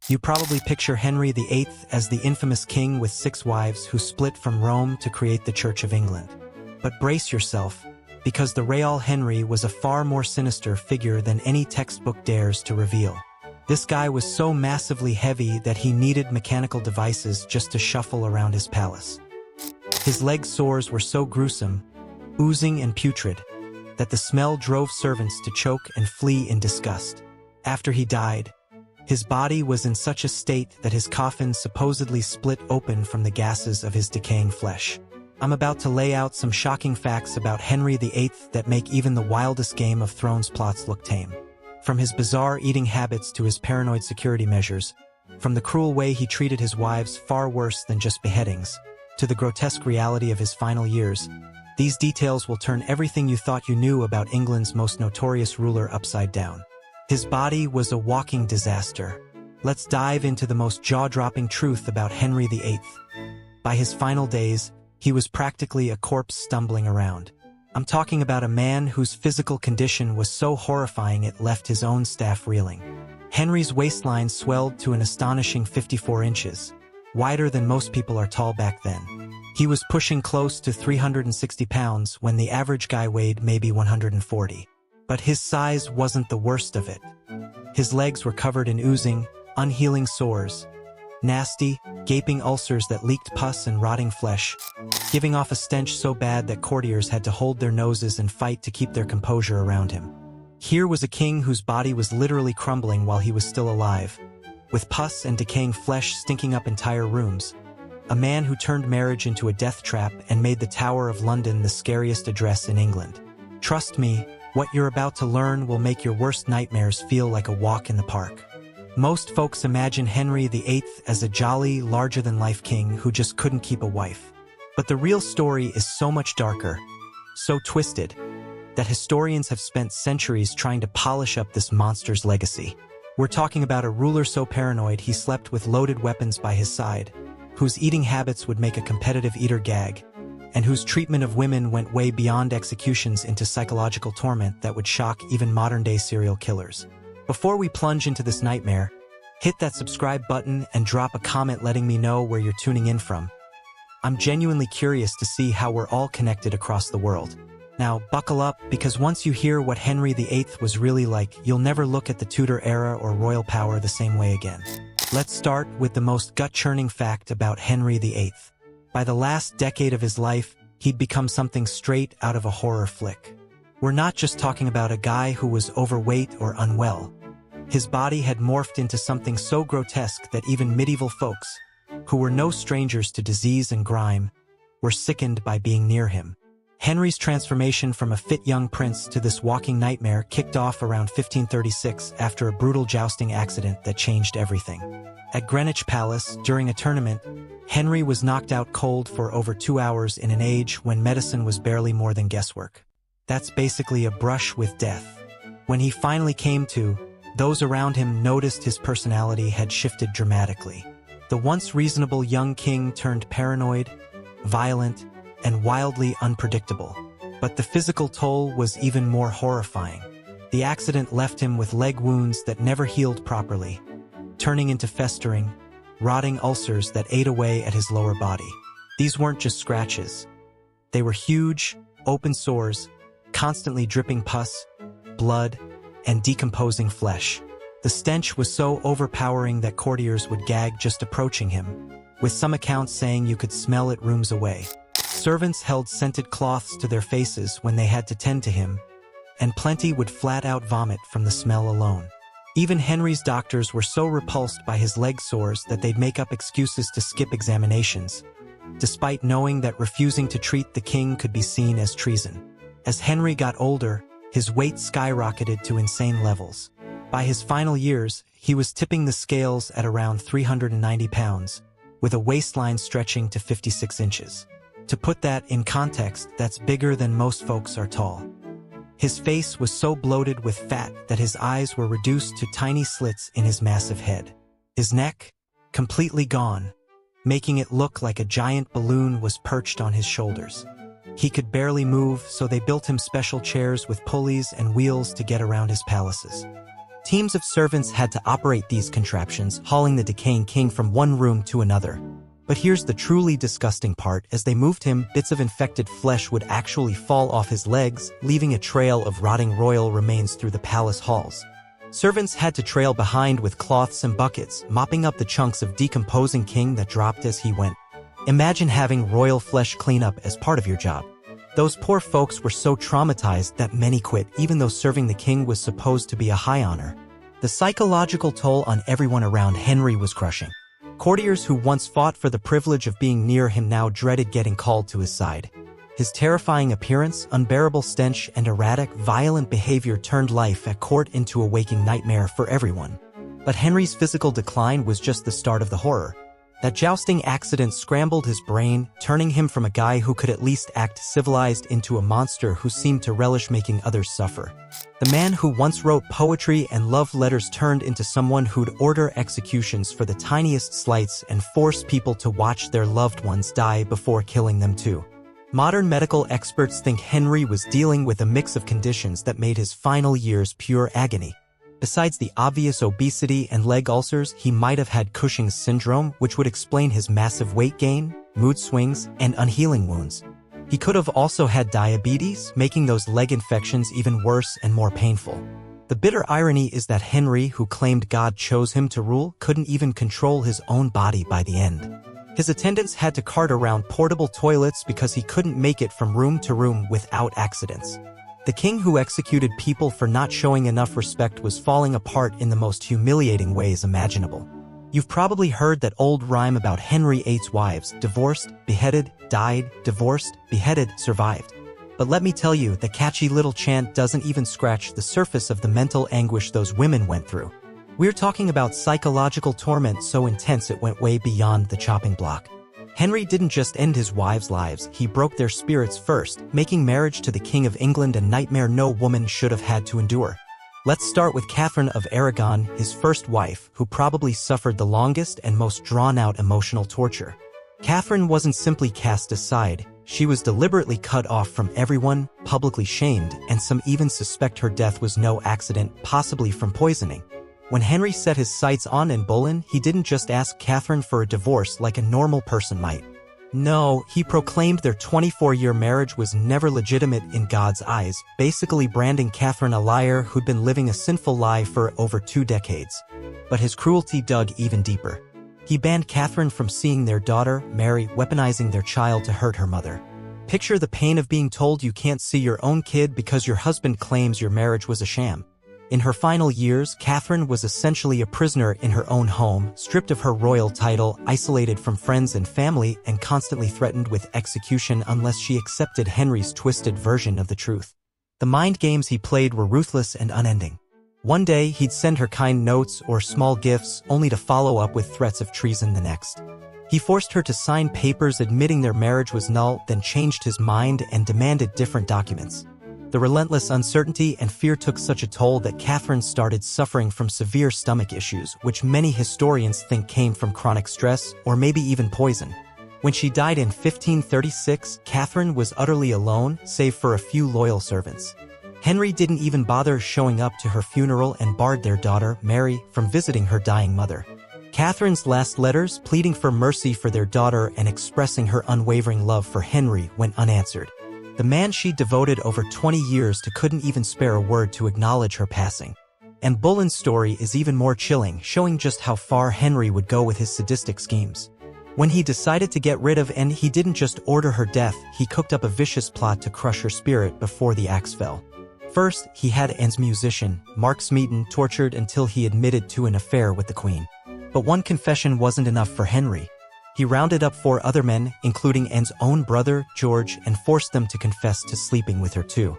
You probably picture Henry VIII as the infamous king with 6 wives who split from Rome to create the Church of England. But brace yourself, because the Real Henry was a far more sinister figure than any textbook dares to reveal. This guy was so massively heavy that he needed mechanical devices just to shuffle around his palace. His leg sores were so gruesome, oozing and putrid, that the smell drove servants to choke and flee in disgust. After he died, his body was in such a state that his coffin supposedly split open from the gases of his decaying flesh. I'm about to lay out some shocking facts about Henry VIII that make even the wildest Game of Thrones plots look tame. From his bizarre eating habits to his paranoid security measures, from the cruel way he treated his wives far worse than just beheadings, to the grotesque reality of his final years, these details will turn everything you thought you knew about England's most notorious ruler upside down. His body was a walking disaster. Let's dive into the most jaw-dropping truth about Henry VIII. By his final days, he was practically a corpse stumbling around. I'm talking about a man whose physical condition was so horrifying it left his own staff reeling. Henry's waistline swelled to an astonishing 54 inches, wider than most people are tall back then. He was pushing close to 360 pounds when the average guy weighed maybe 140. But his size wasn't the worst of it. His legs were covered in oozing, unhealing sores, nasty, gaping ulcers that leaked pus and rotting flesh, giving off a stench so bad that courtiers had to hold their noses and fight to keep their composure around him. Here was a king whose body was literally crumbling while he was still alive, with pus and decaying flesh stinking up entire rooms. A man who turned marriage into a death trap and made the Tower of London the scariest address in England. Trust me, what you're about to learn will make your worst nightmares feel like a walk in the park. Most folks imagine Henry VIII as a jolly, larger-than-life king who just couldn't keep a wife. But the real story is so much darker, so twisted, that historians have spent centuries trying to polish up this monster's legacy. We're talking about a ruler so paranoid he slept with loaded weapons by his side, whose eating habits would make a competitive eater gag, and whose treatment of women went way beyond executions into psychological torment that would shock even modern-day serial killers. Before we plunge into this nightmare, hit that subscribe button and drop a comment letting me know where you're tuning in from. I'm genuinely curious to see how we're all connected across the world. Now, buckle up, because once you hear what Henry VIII was really like, you'll never look at the Tudor era or royal power the same way again. Let's start with the most gut-churning fact about Henry VIII. By the last decade of his life, he'd become something straight out of a horror flick. We're not just talking about a guy who was overweight or unwell. His body had morphed into something so grotesque that even medieval folks, who were no strangers to disease and grime, were sickened by being near him. Henry's transformation from a fit young prince to this walking nightmare kicked off around 1536 after a brutal jousting accident that changed everything. At Greenwich Palace, during a tournament, Henry was knocked out cold for over 2 hours in an age when medicine was barely more than guesswork. That's basically a brush with death. When he finally came to, those around him noticed his personality had shifted dramatically. The once reasonable young king turned paranoid, violent, and wildly unpredictable. But the physical toll was even more horrifying. The accident left him with leg wounds that never healed properly, turning into festering, rotting ulcers that ate away at his lower body. These weren't just scratches. They were huge, open sores, constantly dripping pus, blood, and decomposing flesh. The stench was so overpowering that courtiers would gag just approaching him, with some accounts saying you could smell it rooms away. Servants held scented cloths to their faces when they had to tend to him, and plenty would flat-out vomit from the smell alone. Even Henry's doctors were so repulsed by his leg sores that they'd make up excuses to skip examinations, despite knowing that refusing to treat the king could be seen as treason. As Henry got older, his weight skyrocketed to insane levels. By his final years, he was tipping the scales at around 390 pounds, with a waistline stretching to 56 inches. To put that in context, that's bigger than most folks are tall. His face was so bloated with fat that his eyes were reduced to tiny slits in his massive head. His neck, completely gone, making it look like a giant balloon was perched on his shoulders. He could barely move, so they built him special chairs with pulleys and wheels to get around his palaces. Teams of servants had to operate these contraptions, hauling the decaying king from one room to another. But here's the truly disgusting part: as they moved him, bits of infected flesh would actually fall off his legs, leaving a trail of rotting royal remains through the palace halls. Servants had to trail behind with cloths and buckets, mopping up the chunks of decomposing king that dropped as he went. Imagine having royal flesh cleanup as part of your job. Those poor folks were so traumatized that many quit, even though serving the king was supposed to be a high honor. The psychological toll on everyone around Henry was crushing. Courtiers who once fought for the privilege of being near him now dreaded getting called to his side. His terrifying appearance, unbearable stench, and erratic, violent behavior turned life at court into a waking nightmare for everyone. But Henry's physical decline was just the start of the horror. That jousting accident scrambled his brain, turning him from a guy who could at least act civilized into a monster who seemed to relish making others suffer. The man who once wrote poetry and love letters turned into someone who'd order executions for the tiniest slights and force people to watch their loved ones die before killing them too. Modern medical experts think Henry was dealing with a mix of conditions that made his final years pure agony. Besides the obvious obesity and leg ulcers, he might have had Cushing's syndrome, which would explain his massive weight gain, mood swings, and unhealing wounds. He could have also had diabetes, making those leg infections even worse and more painful. The bitter irony is that Henry, who claimed God chose him to rule, couldn't even control his own body by the end. His attendants had to cart around portable toilets because he couldn't make it from room to room without accidents. The king who executed people for not showing enough respect was falling apart in the most humiliating ways imaginable. You've probably heard that old rhyme about Henry VIII's wives: divorced, beheaded, died, divorced, beheaded, survived. But let me tell you, the catchy little chant doesn't even scratch the surface of the mental anguish those women went through. We're talking about psychological torment so intense it went way beyond the chopping block. Henry didn't just end his wives' lives, he broke their spirits first, making marriage to the King of England a nightmare no woman should have had to endure. Let's start with Catherine of Aragon, his first wife, who probably suffered the longest and most drawn-out emotional torture. Catherine wasn't simply cast aside, she was deliberately cut off from everyone, publicly shamed, and some even suspect her death was no accident, possibly from poisoning. When Henry set his sights on Anne Boleyn, he didn't just ask Catherine for a divorce like a normal person might. No, he proclaimed their 24-year marriage was never legitimate in God's eyes, basically branding Catherine a liar who'd been living a sinful lie for over 2 decades. But his cruelty dug even deeper. He banned Catherine from seeing their daughter, Mary, weaponizing their child to hurt her mother. Picture the pain of being told you can't see your own kid because your husband claims your marriage was a sham. In her final years, Catherine was essentially a prisoner in her own home, stripped of her royal title, isolated from friends and family, and constantly threatened with execution unless she accepted Henry's twisted version of the truth. The mind games he played were ruthless and unending. One day, he'd send her kind notes or small gifts, only to follow up with threats of treason the next. He forced her to sign papers admitting their marriage was null, then changed his mind and demanded different documents. The relentless uncertainty and fear took such a toll that Catherine started suffering from severe stomach issues, which many historians think came from chronic stress or maybe even poison. When she died in 1536, Catherine was utterly alone, save for a few loyal servants. Henry didn't even bother showing up to her funeral and barred their daughter, Mary, from visiting her dying mother. Catherine's last letters, pleading for mercy for their daughter and expressing her unwavering love for Henry, went unanswered. The man she devoted over 20 years to couldn't even spare a word to acknowledge her passing. And Boleyn's story is even more chilling, showing just how far Henry would go with his sadistic schemes. When he decided to get rid of Anne, he didn't just order her death, he cooked up a vicious plot to crush her spirit before the axe fell. First, he had Anne's musician, Mark Smeaton, tortured until he admitted to an affair with the Queen. But one confession wasn't enough for Henry. He rounded up 4 other men, including Anne's own brother, George, and forced them to confess to sleeping with her too.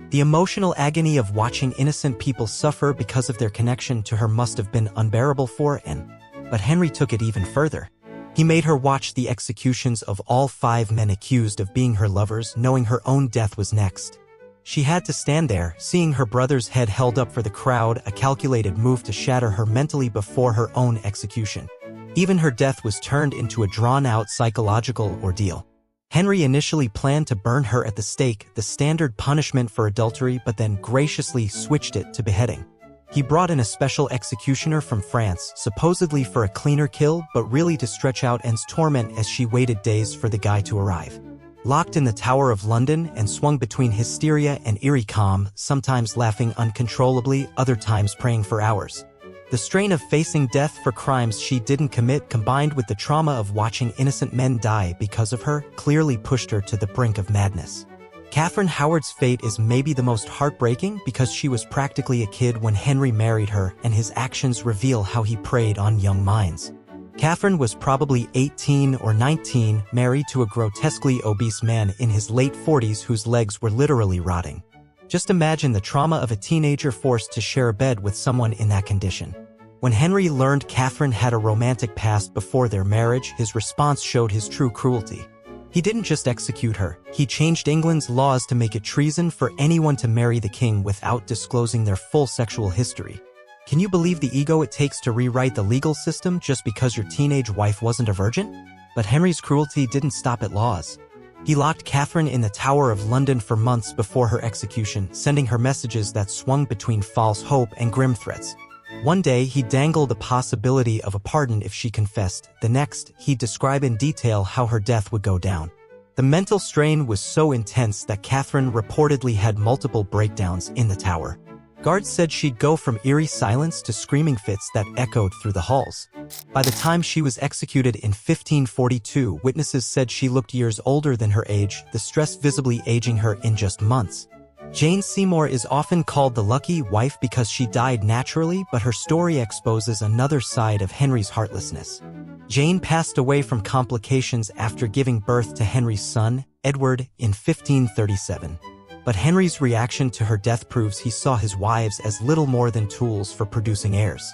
The emotional agony of watching innocent people suffer because of their connection to her must have been unbearable for Anne. But Henry took it even further. He made her watch the executions of all 5 men accused of being her lovers, knowing her own death was next. She had to stand there, seeing her brother's head held up for the crowd, a calculated move to shatter her mentally before her own execution. Even her death was turned into a drawn-out psychological ordeal. Henry initially planned to burn her at the stake, the standard punishment for adultery, but then graciously switched it to beheading. He brought in a special executioner from France, supposedly for a cleaner kill, but really to stretch out Anne's torment as she waited days for the guy to arrive. Locked in the Tower of London and swung between hysteria and eerie calm, sometimes laughing uncontrollably, other times praying for hours. The strain of facing death for crimes she didn't commit, combined with the trauma of watching innocent men die because of her, clearly pushed her to the brink of madness. Catherine Howard's fate is maybe the most heartbreaking because she was practically a kid when Henry married her, and his actions reveal how he preyed on young minds. Catherine was probably 18 or 19, married to a grotesquely obese man in his late 40s whose legs were literally rotting. Just imagine the trauma of a teenager forced to share a bed with someone in that condition. When Henry learned Catherine had a romantic past before their marriage, his response showed his true cruelty. He didn't just execute her, he changed England's laws to make it treason for anyone to marry the king without disclosing their full sexual history. Can you believe the ego it takes to rewrite the legal system just because your teenage wife wasn't a virgin? But Henry's cruelty didn't stop at laws. He locked Catherine in the Tower of London for months before her execution, sending her messages that swung between false hope and grim threats. One day, he dangled the possibility of a pardon if she confessed. The next, he'd describe in detail how her death would go down. The mental strain was so intense that Catherine reportedly had multiple breakdowns in the tower. Guards said she'd go from eerie silence to screaming fits that echoed through the halls. By the time she was executed in 1542, witnesses said she looked years older than her age, the stress visibly aging her in just months. Jane Seymour is often called the lucky wife because she died naturally, but her story exposes another side of Henry's heartlessness. Jane passed away from complications after giving birth to Henry's son, Edward, in 1537. But Henry's reaction to her death proves he saw his wives as little more than tools for producing heirs.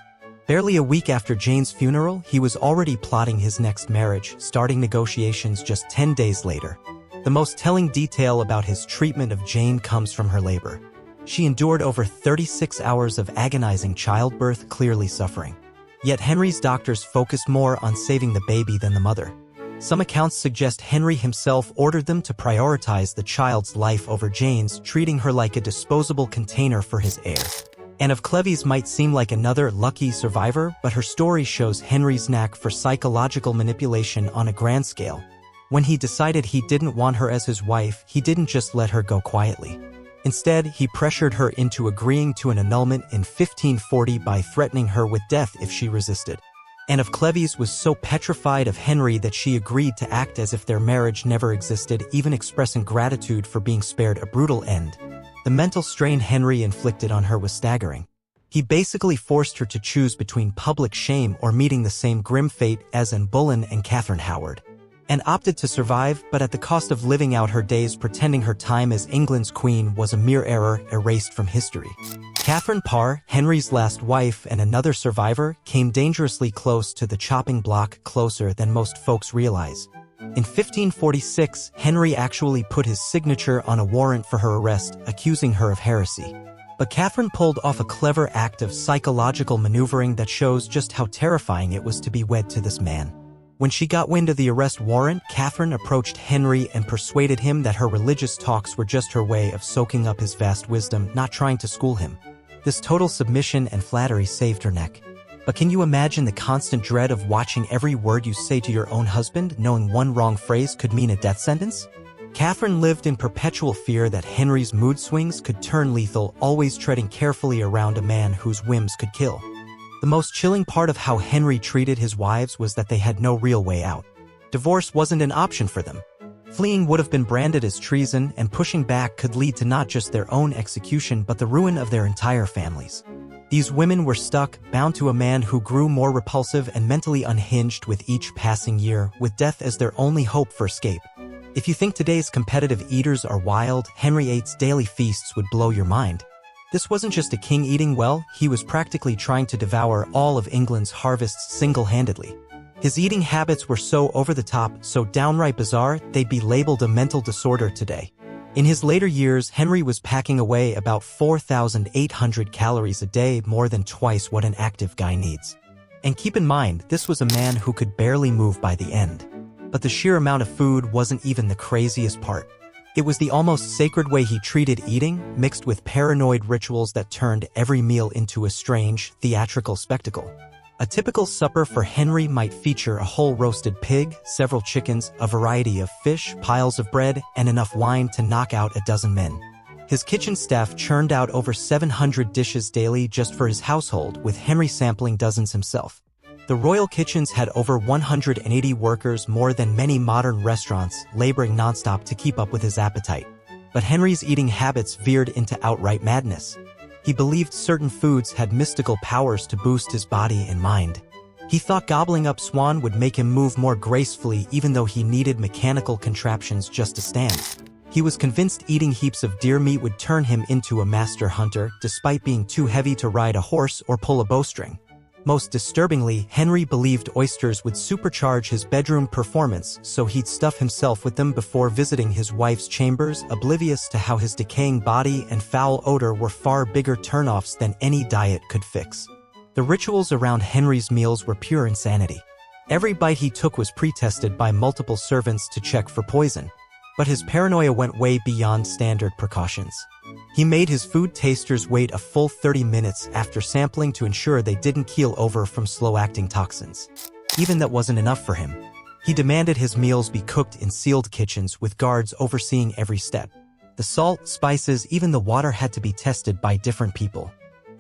Barely a week after Jane's funeral, he was already plotting his next marriage, starting negotiations just 10 days later. The most telling detail about his treatment of Jane comes from her labor. She endured over 36 hours of agonizing childbirth, clearly suffering. Yet Henry's doctors focused more on saving the baby than the mother. Some accounts suggest Henry himself ordered them to prioritize the child's life over Jane's, treating her like a disposable container for his heir. Anne of Cleves might seem like another lucky survivor, but her story shows Henry's knack for psychological manipulation on a grand scale. When he decided he didn't want her as his wife, he didn't just let her go quietly. Instead, he pressured her into agreeing to an annulment in 1540 by threatening her with death if she resisted. Anne of Cleves was so petrified of Henry that she agreed to act as if their marriage never existed, even expressing gratitude for being spared a brutal end. The mental strain Henry inflicted on her was staggering. He basically forced her to choose between public shame or meeting the same grim fate as Anne Boleyn and Catherine Howard. Anne opted to survive, but at the cost of living out her days pretending her time as England's queen was a mere error erased from history. Catherine Parr, Henry's last wife and another survivor, came dangerously close to the chopping block, closer than most folks realize. In 1546, Henry actually put his signature on a warrant for her arrest, accusing her of heresy. But Catherine pulled off a clever act of psychological maneuvering that shows just how terrifying it was to be wed to this man. When she got wind of the arrest warrant, Catherine approached Henry and persuaded him that her religious talks were just her way of soaking up his vast wisdom, not trying to school him. This total submission and flattery saved her neck. But can you imagine the constant dread of watching every word you say to your own husband, knowing one wrong phrase could mean a death sentence? Catherine lived in perpetual fear that Henry's mood swings could turn lethal, always treading carefully around a man whose whims could kill. The most chilling part of how Henry treated his wives was that they had no real way out. Divorce wasn't an option for them. Fleeing would have been branded as treason, and pushing back could lead to not just their own execution but the ruin of their entire families. These women were stuck, bound to a man who grew more repulsive and mentally unhinged with each passing year, with death as their only hope for escape. If you think today's competitive eaters are wild, Henry VIII's daily feasts would blow your mind. This wasn't just a king eating well, he was practically trying to devour all of England's harvests single-handedly. His eating habits were so over the top, so downright bizarre, they'd be labeled a mental disorder today. In his later years, Henry was packing away about 4,800 calories a day, more than twice what an active guy needs. And keep in mind, this was a man who could barely move by the end. But the sheer amount of food wasn't even the craziest part. It was the almost sacred way he treated eating, mixed with paranoid rituals that turned every meal into a strange, theatrical spectacle. A typical supper for Henry might feature a whole roasted pig, several chickens, a variety of fish, piles of bread, and enough wine to knock out a dozen men. His kitchen staff churned out over 700 dishes daily just for his household, with Henry sampling dozens himself. The royal kitchens had over 180 workers, more than many modern restaurants, laboring nonstop to keep up with his appetite. But Henry's eating habits veered into outright madness. He believed certain foods had mystical powers to boost his body and mind. He thought gobbling up swan would make him move more gracefully, even though he needed mechanical contraptions just to stand. He was convinced eating heaps of deer meat would turn him into a master hunter, despite being too heavy to ride a horse or pull a bowstring. Most disturbingly, Henry believed oysters would supercharge his bedroom performance, so he'd stuff himself with them before visiting his wife's chambers, oblivious to how his decaying body and foul odor were far bigger turnoffs than any diet could fix. The rituals around Henry's meals were pure insanity. Every bite he took was pre-tested by multiple servants to check for poison. But his paranoia went way beyond standard precautions. He made his food tasters wait a full 30 minutes after sampling to ensure they didn't keel over from slow-acting toxins. Even that wasn't enough for him. He demanded his meals be cooked in sealed kitchens with guards overseeing every step. The salt, spices, even the water had to be tested by different people.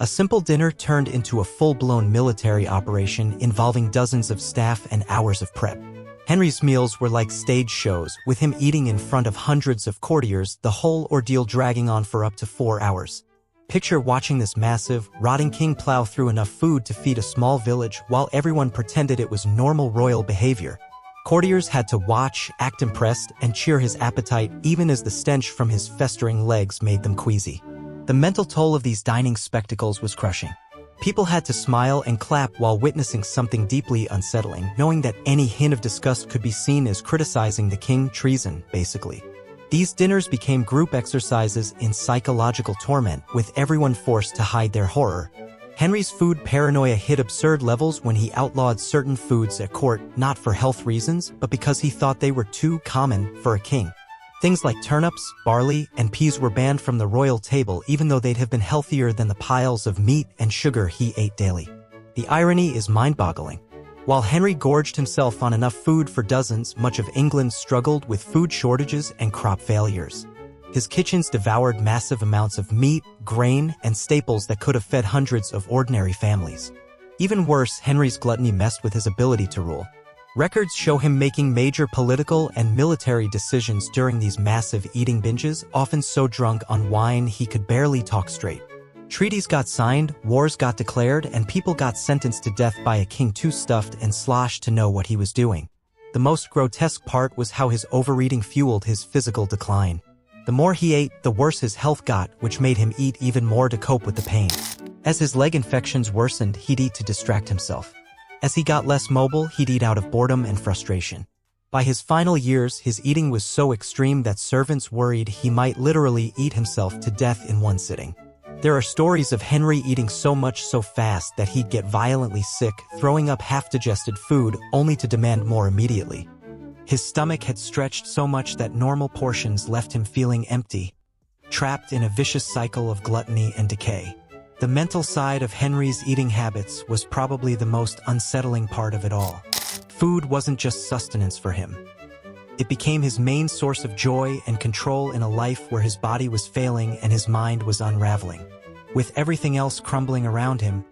A simple dinner turned into a full-blown military operation involving dozens of staff and hours of prep. Henry's meals were like stage shows, with him eating in front of hundreds of courtiers, the whole ordeal dragging on for up to 4 hours. Picture watching this massive, rotting king plow through enough food to feed a small village while everyone pretended it was normal royal behavior. Courtiers had to watch, act impressed, and cheer his appetite even as the stench from his festering legs made them queasy. The mental toll of these dining spectacles was crushing. People had to smile and clap while witnessing something deeply unsettling, knowing that any hint of disgust could be seen as criticizing the king, treason, basically. These dinners became group exercises in psychological torment, with everyone forced to hide their horror. Henry's food paranoia hit absurd levels when he outlawed certain foods at court, not for health reasons, but because he thought they were too common for a king. Things like turnips, barley, and peas were banned from the royal table even though they'd have been healthier than the piles of meat and sugar he ate daily. The irony is mind-boggling. While Henry gorged himself on enough food for dozens, much of England struggled with food shortages and crop failures. His kitchens devoured massive amounts of meat, grain, and staples that could have fed hundreds of ordinary families. Even worse, Henry's gluttony messed with his ability to rule. Records show him making major political and military decisions during these massive eating binges, often so drunk on wine he could barely talk straight. Treaties got signed, wars got declared, and people got sentenced to death by a king too stuffed and sloshed to know what he was doing. The most grotesque part was how his overeating fueled his physical decline. The more he ate, the worse his health got, which made him eat even more to cope with the pain. As his leg infections worsened, he'd eat to distract himself. As he got less mobile, he'd eat out of boredom and frustration. By his final years, his eating was so extreme that servants worried he might literally eat himself to death in one sitting. There are stories of Henry eating so much so fast that he'd get violently sick, throwing up half-digested food only to demand more immediately. His stomach had stretched so much that normal portions left him feeling empty, trapped in a vicious cycle of gluttony and decay. The mental side of Henry's eating habits was probably the most unsettling part of it all. Food wasn't just sustenance for him. It became his main source of joy and control in a life where his body was failing and his mind was unraveling. With everything else crumbling around him,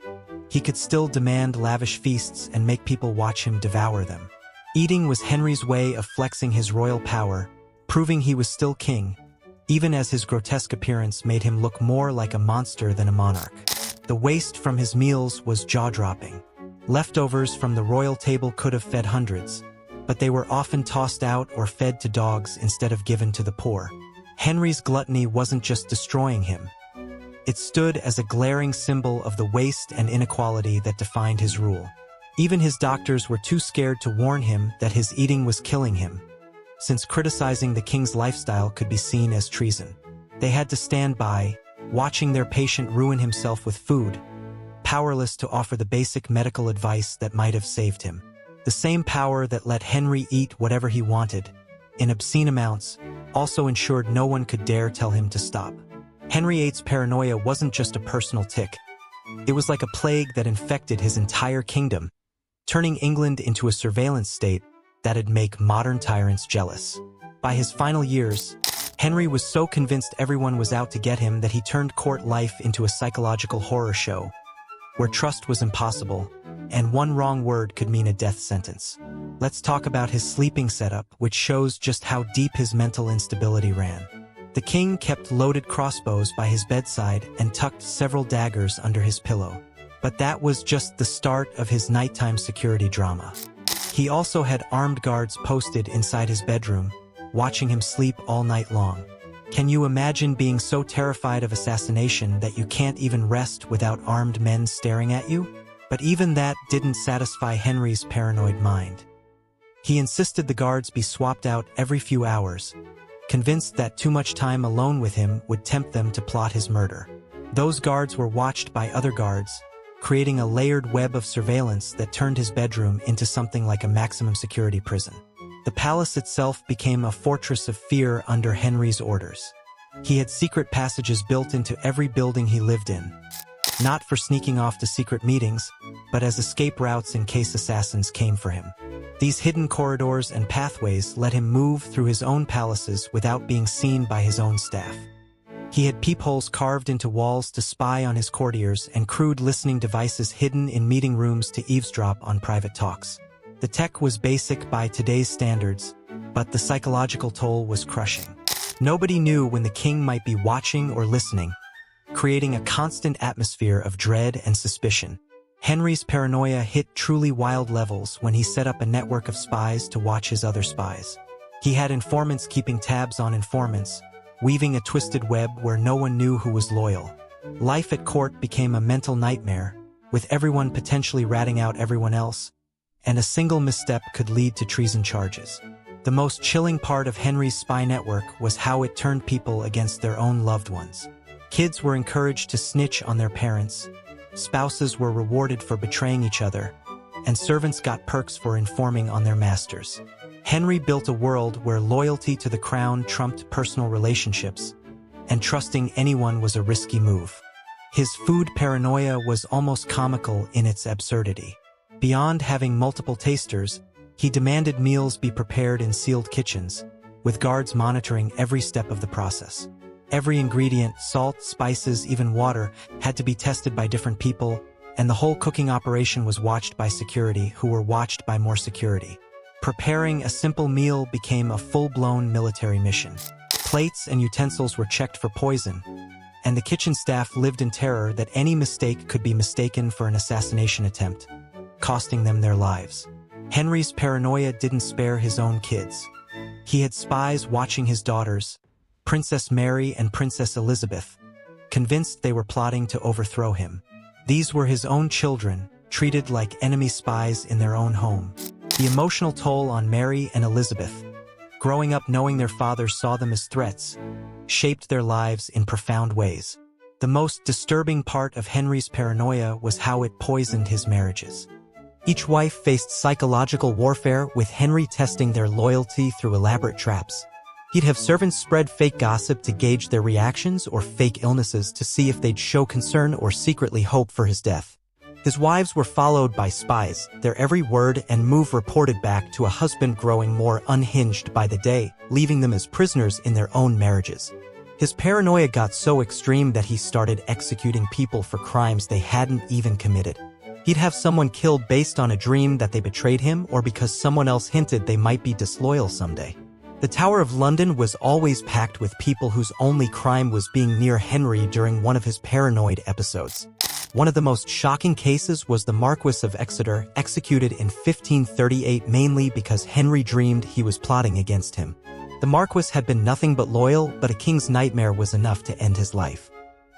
he could still demand lavish feasts and make people watch him devour them. Eating was Henry's way of flexing his royal power, proving he was still king, even as his grotesque appearance made him look more like a monster than a monarch. The waste from his meals was jaw-dropping. Leftovers from the royal table could have fed hundreds, but they were often tossed out or fed to dogs instead of given to the poor. Henry's gluttony wasn't just destroying him. It stood as a glaring symbol of the waste and inequality that defined his rule. Even his doctors were too scared to warn him that his eating was killing him, since criticizing the king's lifestyle could be seen as treason. They had to stand by, watching their patient ruin himself with food, powerless to offer the basic medical advice that might have saved him. The same power that let Henry eat whatever he wanted, in obscene amounts, also ensured no one could dare tell him to stop. Henry VIII's paranoia wasn't just a personal tic. It was like a plague that infected his entire kingdom, turning England into a surveillance state that'd make modern tyrants jealous. By his final years, Henry was so convinced everyone was out to get him that he turned court life into a psychological horror show, where trust was impossible, and one wrong word could mean a death sentence. Let's talk about his sleeping setup, which shows just how deep his mental instability ran. The king kept loaded crossbows by his bedside and tucked several daggers under his pillow. But that was just the start of his nighttime security drama. He also had armed guards posted inside his bedroom, watching him sleep all night long. Can you imagine being so terrified of assassination that you can't even rest without armed men staring at you? But even that didn't satisfy Henry's paranoid mind. He insisted the guards be swapped out every few hours, convinced that too much time alone with him would tempt them to plot his murder. Those guards were watched by other guards, creating a layered web of surveillance that turned his bedroom into something like a maximum security prison. The palace itself became a fortress of fear under Henry's orders. He had secret passages built into every building he lived in, not for sneaking off to secret meetings, but as escape routes in case assassins came for him. These hidden corridors and pathways let him move through his own palaces without being seen by his own staff. He had peepholes carved into walls to spy on his courtiers and crude listening devices hidden in meeting rooms to eavesdrop on private talks. The tech was basic by today's standards, but the psychological toll was crushing. Nobody knew when the king might be watching or listening, creating a constant atmosphere of dread and suspicion. Henry's paranoia hit truly wild levels when he set up a network of spies to watch his other spies. He had informants keeping tabs on informants, weaving a twisted web where no one knew who was loyal. Life at court became a mental nightmare, with everyone potentially ratting out everyone else, and a single misstep could lead to treason charges. The most chilling part of Henry's spy network was how it turned people against their own loved ones. Kids were encouraged to snitch on their parents, spouses were rewarded for betraying each other, and servants got perks for informing on their masters. Henry built a world where loyalty to the crown trumped personal relationships, and trusting anyone was a risky move. His food paranoia was almost comical in its absurdity. Beyond having multiple tasters, he demanded meals be prepared in sealed kitchens, with guards monitoring every step of the process. Every ingredient, salt, spices, even water, had to be tested by different people, and the whole cooking operation was watched by security, who were watched by more security. Preparing a simple meal became a full-blown military mission. Plates and utensils were checked for poison, and the kitchen staff lived in terror that any mistake could be mistaken for an assassination attempt, costing them their lives. Henry's paranoia didn't spare his own kids. He had spies watching his daughters, Princess Mary and Princess Elizabeth, convinced they were plotting to overthrow him. These were his own children, treated like enemy spies in their own home. The emotional toll on Mary and Elizabeth, growing up knowing their fathers saw them as threats, shaped their lives in profound ways. The most disturbing part of Henry's paranoia was how it poisoned his marriages. Each wife faced psychological warfare, with Henry testing their loyalty through elaborate traps. He'd have servants spread fake gossip to gauge their reactions, or fake illnesses to see if they'd show concern or secretly hope for his death. His wives were followed by spies, their every word and move reported back to a husband growing more unhinged by the day, leaving them as prisoners in their own marriages. His paranoia got so extreme that he started executing people for crimes they hadn't even committed. He'd have someone killed based on a dream that they betrayed him, or because someone else hinted they might be disloyal someday. The Tower of London was always packed with people whose only crime was being near Henry during one of his paranoid episodes. One of the most shocking cases was the Marquis of Exeter, executed in 1538 mainly because Henry dreamed he was plotting against him. The Marquis had been nothing but loyal, but a king's nightmare was enough to end his life.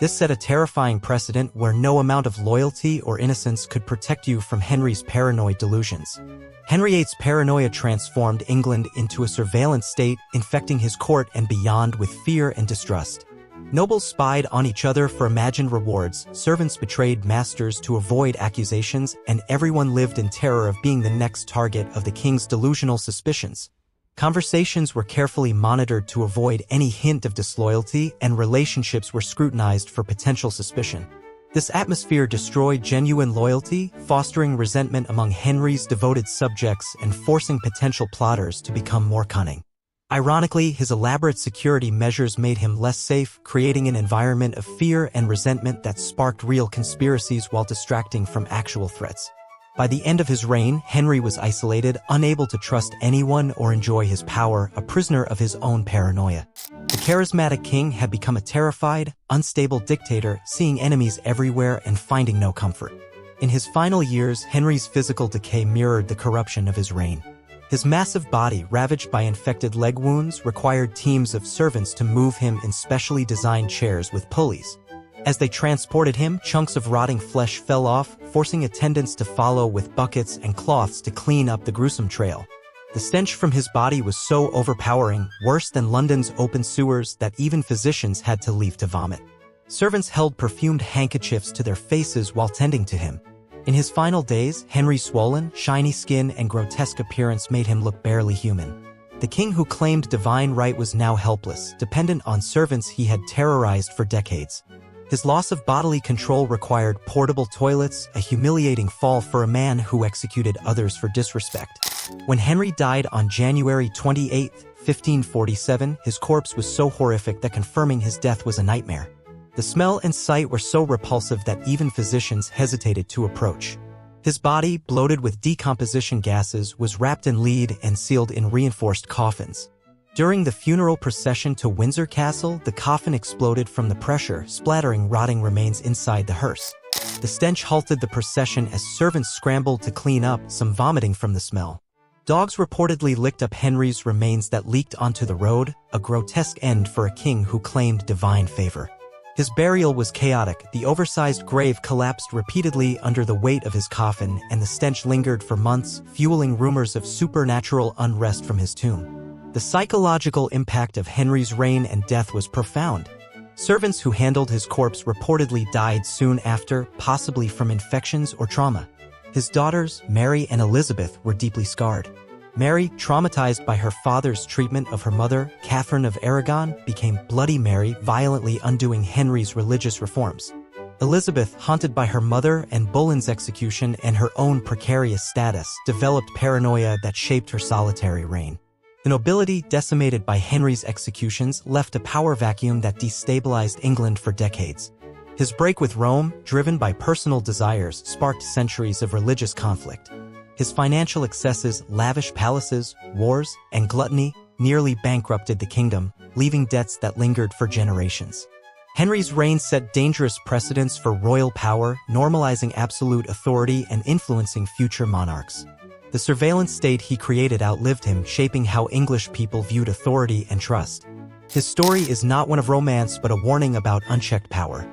This set a terrifying precedent where no amount of loyalty or innocence could protect you from Henry's paranoid delusions. Henry VIII's paranoia transformed England into a surveillance state, infecting his court and beyond with fear and distrust. Nobles spied on each other for imagined rewards, servants betrayed masters to avoid accusations, and everyone lived in terror of being the next target of the king's delusional suspicions. Conversations were carefully monitored to avoid any hint of disloyalty, and relationships were scrutinized for potential suspicion. This atmosphere destroyed genuine loyalty, fostering resentment among Henry's devoted subjects and forcing potential plotters to become more cunning. Ironically, his elaborate security measures made him less safe, creating an environment of fear and resentment that sparked real conspiracies while distracting from actual threats. By the end of his reign, Henry was isolated, unable to trust anyone or enjoy his power, a prisoner of his own paranoia. The charismatic king had become a terrified, unstable dictator, seeing enemies everywhere and finding no comfort. In his final years, Henry's physical decay mirrored the corruption of his reign. His massive body, ravaged by infected leg wounds, required teams of servants to move him in specially designed chairs with pulleys. As they transported him, chunks of rotting flesh fell off, forcing attendants to follow with buckets and cloths to clean up the gruesome trail. The stench from his body was so overpowering, worse than London's open sewers, that even physicians had to leave to vomit. Servants held perfumed handkerchiefs to their faces while tending to him. In his final days, Henry's swollen, shiny skin and grotesque appearance made him look barely human. The king who claimed divine right was now helpless, dependent on servants he had terrorized for decades. His loss of bodily control required portable toilets, a humiliating fall for a man who executed others for disrespect. When Henry died on January 28, 1547, his corpse was so horrific that confirming his death was a nightmare. The smell and sight were so repulsive that even physicians hesitated to approach. His body, bloated with decomposition gases, was wrapped in lead and sealed in reinforced coffins. During the funeral procession to Windsor Castle, the coffin exploded from the pressure, splattering rotting remains inside the hearse. The stench halted the procession as servants scrambled to clean up, some vomiting from the smell. Dogs reportedly licked up Henry's remains that leaked onto the road, a grotesque end for a king who claimed divine favor. His burial was chaotic. The oversized grave collapsed repeatedly under the weight of his coffin, and the stench lingered for months, fueling rumors of supernatural unrest from his tomb. The psychological impact of Henry's reign and death was profound. Servants who handled his corpse reportedly died soon after, possibly from infections or trauma. His daughters, Mary and Elizabeth, were deeply scarred. Mary, traumatized by her father's treatment of her mother, Catherine of Aragon, became Bloody Mary, violently undoing Henry's religious reforms. Elizabeth, haunted by her mother and Boleyn's execution and her own precarious status, developed paranoia that shaped her solitary reign. The nobility, decimated by Henry's executions, left a power vacuum that destabilized England for decades. His break with Rome, driven by personal desires, sparked centuries of religious conflict. His financial excesses, lavish palaces, wars, and gluttony nearly bankrupted the kingdom, leaving debts that lingered for generations. Henry's reign set dangerous precedents for royal power, normalizing absolute authority and influencing future monarchs. The surveillance state he created outlived him, shaping how English people viewed authority and trust. His story is not one of romance but a warning about unchecked power.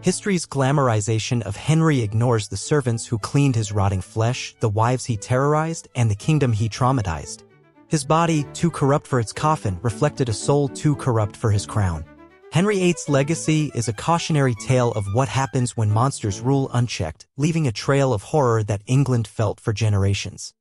History's glamorization of Henry ignores the servants who cleaned his rotting flesh, the wives he terrorized, and the kingdom he traumatized. His body, too corrupt for its coffin, reflected a soul too corrupt for his crown. Henry VIII's legacy is a cautionary tale of what happens when monsters rule unchecked, leaving a trail of horror that England felt for generations.